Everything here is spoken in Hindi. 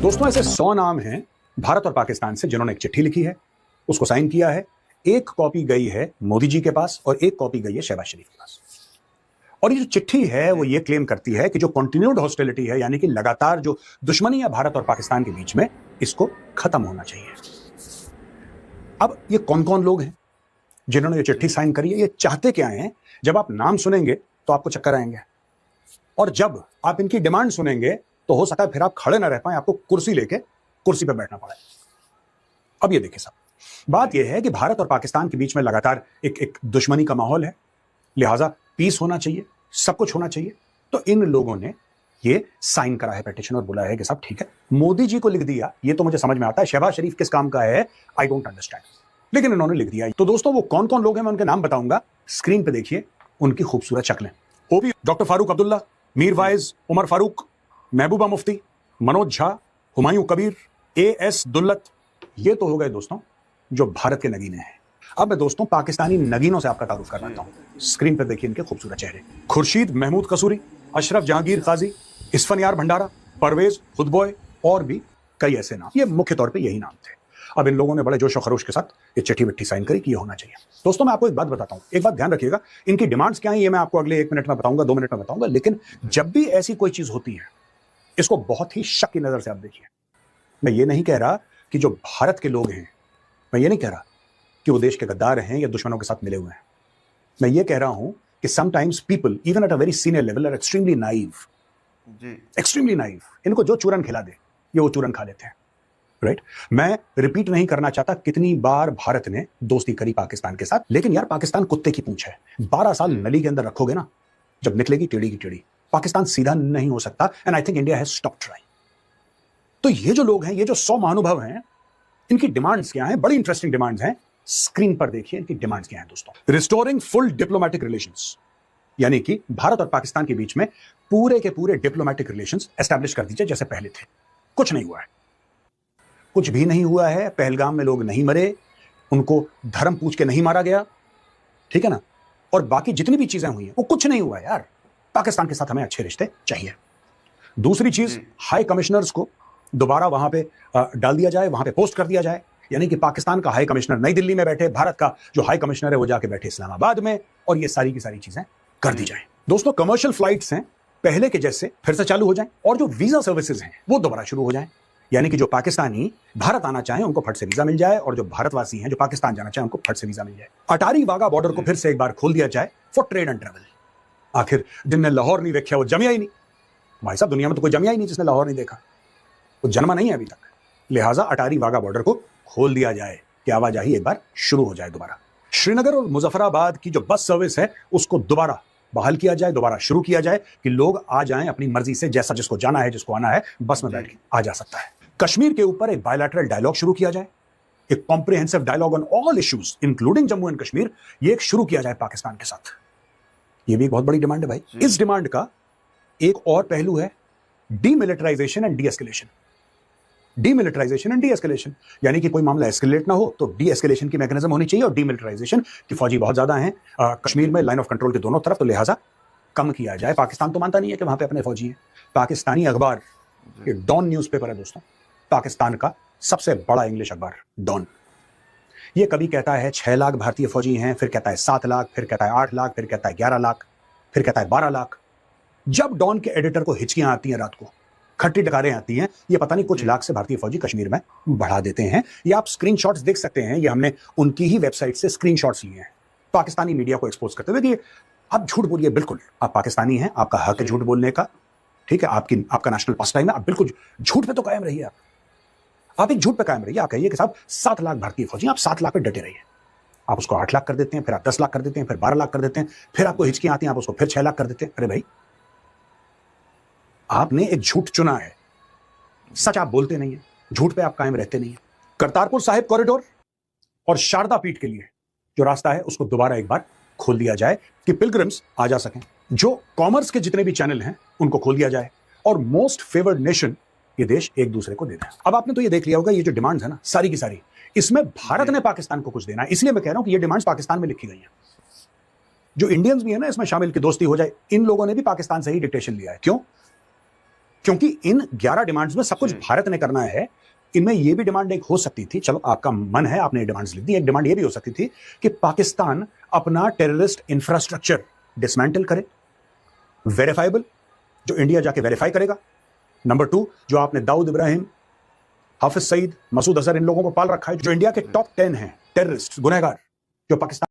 दोस्तों ऐसे 100 नाम हैं भारत और पाकिस्तान से जिन्होंने एक चिट्ठी लिखी है, उसको साइन किया है। एक कॉपी गई है मोदी जी के पास और एक कॉपी गई है शहबाज शरीफ के पास। और ये जो चिट्ठी है वो ये क्लेम करती है कि जो कंटिन्यूड हॉस्टिलिटी है, यानी कि लगातार जो दुश्मनी है भारत और पाकिस्तान के बीच में, इसको खत्म होना चाहिए। अब ये कौन कौन लोग हैं जिन्होंने ये चिट्ठी साइन करी है, ये चाहते क्या हैं? जब आप नाम सुनेंगे तो आपको चक्कर आएंगे, और जब आप इनकी डिमांड सुनेंगे तो हो सकता है फिर आप खड़े ना रह पाए, आपको कुर्सी लेके कुर्सी पर बैठना पड़े। अब ये देखिए साहब, बात यह है कि भारत और पाकिस्तान के बीच में लगातार एक दुश्मनी का माहौल है, लिहाजा पीस होना चाहिए, सब कुछ होना चाहिए। तो इन लोगों ने ये साइन करा है पिटीशन और बोला है कि साहब ठीक है, मोदी जी को लिख दिया, ये तो मुझे समझ में आता है, शहबाज शरीफ किस काम का है आई डोंट अंडरस्टैंड, लेकिन इन्होंने लिख दिया। तो दोस्तों वो कौन कौन लोग हैं मैं उनके नाम बताऊंगा, स्क्रीन पे देखिए उनकी खूबसूरत शक्लें। OP doctor Farooq Abdullah, Mirwaiz, Umar Farooq, Mehbooba Mufti, Manoj Jha, Humayun Kabir, AS Dulat. ये तो हो गए दोस्तों जो भारत के नगीने हैं। अब मैं दोस्तों पाकिस्तानी नगीनों से आपका तारुफ करवाता हूं। स्क्रीन पर देखिए इनके खूबसूरत चेहरे। खुर्शीद महमूद कसूरी, अशरफ जहांगीर काजी, इस्फनियार भंडारा, परवेज खुदबॉय और भी कई ऐसे नाम। ये मुख्य तौर पे यही नाम थे। अब इन लोगों ने बड़े जोश और खरोश के साथ ये चिट्ठी विट्ठी साइन करी कि ये होना चाहिए। दोस्तों मैं आपको एक बात बताता हूं, एक बात ध्यान रखिएगा, इनकी डिमांड्स क्या है ये मैं आपको अगले 1 मिनट में बताऊंगा, 2 मिनट में बताऊंगा, लेकिन जब भी ऐसी कोई चीज होती है इसको बहुत ही शक की नजर से आप देखिए। मैं ये नहीं कह रहा कि जो भारत के लोग हैं, मैं ये नहीं कह रहा कि वो देश के गद्दार हैं या दुश्मनों के साथ मिले हुए हैं। मैं ये कह रहा हूं कि sometimes people even at a very senior level are extremely naive, extremely naive. इनको जो चूरन खिला दे ये वो चूरन खा लेते हैं, राइट? मैं रिपीट नहीं करना चाहता कितनी बार भारत ने दोस्ती करी पाकिस्तान के साथ, लेकिन यार पाकिस्तान कुत्ते की पूंछ है। 12 साल नली के अंदर रखोगे ना, जब निकलेगी टेढ़ी की टेढ़ी। पाकिस्तान सीधा नहीं हो सकता, and I think India has stopped trying. तो ये जो लोग हैं, ये जो 100 महानुभाव हैं, इनकी डिमांड्स क्या हैं? बड़ी इंटरेस्टिंग डिमांड्स हैं। स्क्रीन पर देखिए इनकी डिमांड्स क्या हैं दोस्तों। रिस्टोरिंग फुल डिप्लोमेटिक रिलेशंस, यानी कि भारत और पाकिस्तान के बीच में पूरे के पूरे डिप्लोमेटिक रिलेशंस एस्टैब्लिश कर दीजिए जैसे पहले थे। कुछ नहीं हुआ है, कुछ भी नहीं हुआ है। पहलगाम में लोग नहीं मरे, उनको धर्म पूछ के नहीं मारा गया, ठीक है ना? और बाकी जितनी भी चीजें हुई हैं वो कुछ नहीं हुआ यार। पाकिस्तान के साथ हमें अच्छे रिश्ते चाहिए। दूसरी चीज, हाई कमिश्नर्स को दोबारा वहां पे डाल दिया जाए, वहां पे पोस्ट कर दिया जाए, यानी कि पाकिस्तान का हाई कमिश्नर नई दिल्ली में बैठे, भारत का जो हाई कमिश्नर है वो जाके बैठे इस्लामाबाद में, और ये सारी की सारी चीजें कर दी जाए। दोस्तों कमर्शियल फ्लाइट्स हैं पहले के जैसे फिर से चालू हो जाएं, और जो वीजा सर्विसेज हैं वो दोबारा शुरू हो जाएं, यानी कि जो पाकिस्तानी भारत आना चाहें उनको फट से वीजा मिल जाए, और जो भारतवासी हैं जो पाकिस्तान जाना चाहें उनको फट से वीजा मिल जाए। अटारी वाघा बॉर्डर को फिर से एक बार खोल दिया जाए फॉर ट्रेड एंड ट्रेवल। आखिर जिनने लाहौर नहीं देखा वो जमिया ही नहीं। भाई साहब दुनिया में तो कोई जमिया ही नहीं जिसने लाहौर नहीं देखा, वो जन्मा नहीं है अभी तक। लिहाजा अटारी वाघा बॉर्डर को खोल दिया जाए कि आवाजाही एक बार शुरू हो जाए दोबारा। श्रीनगर और मुजफ्फराबाद की जो बस सर्विस है उसको दोबारा बहाल किया जाए, दोबारा शुरू किया जाए कि लोग आ जाएं अपनी मर्जी से, जैसा जिसको जाना है, जिसको आना है, बस में बैठ के आ जा सकता है। कश्मीर के ऊपर एक बायलैटरल डायलॉग शुरू किया जाए, एक comprehensive dialogue on all issues including Jammu and Kashmir, ये एक शुरू किया जाए पाकिस्तान के साथ। ये भी एक बहुत बड़ी डिमांड है भाई। इस डिमांड का एक और पहलू है demilitarisation and D escalation. Demilitarisation and D escalation, यानी कि कोई मामला एस्केलेट ना हो तो डी एस्केलेशन की मैकेनिज्म होनी चाहिए, और डीमिलिटराइजेशन की फौजी बहुत ज्यादा हैं कश्मीर में, लाइन ऑफ कंट्रोल के दोनों तरफ, तो लिहाजा कम किया जाए। पाकिस्तान तो मानता नहीं है कि वहां पे अपने फौजी हैं। पाकिस्तानी अखबार, ये डॉन न्यूज़पेपर है दोस्तों, पाकिस्तान का सबसे बड़ा इंग्लिश अखबार डॉन, ये कभी कहता है 6 लाख भारतीय फौजी हैं, फिर कहता है 7 लाख, फिर कहता है 8 लाख, फिर कहता है 11 लाख, फिर कहता है 12 लाख। जब डॉन के एडिटर को हिचकियां आती हैं, रात को खट्टी डकारें आती हैं, ये पता नहीं कुछ लाख से भारतीय फौजी कश्मीर में बढ़ा देते हैं। ये आप स्क्रीनशॉट्स देख सकते हैं, ये हमने उनकी ही वेबसाइट से स्क्रीनशॉट्स लिए हैं पाकिस्तानी मीडिया को एक्सपोज करते हुए कि आप झूठ बोलिए, बिल्कुल आप पाकिस्तानी हैं, आपका हक है झूठ बोलने का, ठीक है, आपका नेशनल पास टाइम है, आप बिल्कुल झूठ पे तो कायम रहिए। आप एक झूठ पे कायम रहिए। आप कहिए कि साहब 7 लाख भारतीय फौजी, आप 7 लाख पे डटे रहिए। आप उसको 8 लाख कर देते हैं, फिर आप 10 लाख कर देते हैं, फिर 12 लाख कर देते हैं, फिर आपको हिचकियां आती हैं, आप उसको फिर 6 लाख कर देते हैं। अरे भाई आपने एक झूठ चुना है, सच आप बोलते नहीं है, झूठ पे आप कायम रहते नहीं है। करतारपुर साहिब कॉरिडोर और शारदा पीठ के लिए जो रास्ता है उसको दोबारा एक बार खोल दिया जाए कि पिलग्रिम्स आ जा सकें। जो कॉमर्स के जितने भी चैनल हैं उनको खोल दिया जाए, और मोस्ट फेवर्ड नेशन ये देश एक दूसरे को देना है। अब आपने तो ये देख लिया होगा, ये जो डिमांड्स है ना सारी की सारी, इसमें भारत ने पाकिस्तान को कुछ देना है। इसलिए मैं कह रहा हूं कि ये डिमांड्स पाकिस्तान में लिखी गई हैं। जो इंडियंस भी है ना इसमें शामिल की दोस्ती हो जाए, इन लोगों ने भी पाकिस्तान से ही डिक्टेशन लिया है। क्यों? क्योंकि इन 11 डिमांड्स में सब कुछ भारत ने करना है। इनमें यह भी डिमांड एक हो सकती थी, चलो आपका मन है, आपने डिमांड्स लिख दी, एक डिमांड यह भी हो सकती थी कि पाकिस्तान अपना टेररिस्ट इंफ्रास्ट्रक्चर डिसमेंटल करे, वेरीफाइबल, जो इंडिया जाके वेरीफाई करेगा। नंबर 2, जो आपने दाऊद इब्राहिम, हाफिज सईद, मसूद अजहर, इन लोगों को पाल रखा है, जो इंडिया के टॉप 10 हैं टेररिस्ट, गुनहगार, जो पाकिस्तान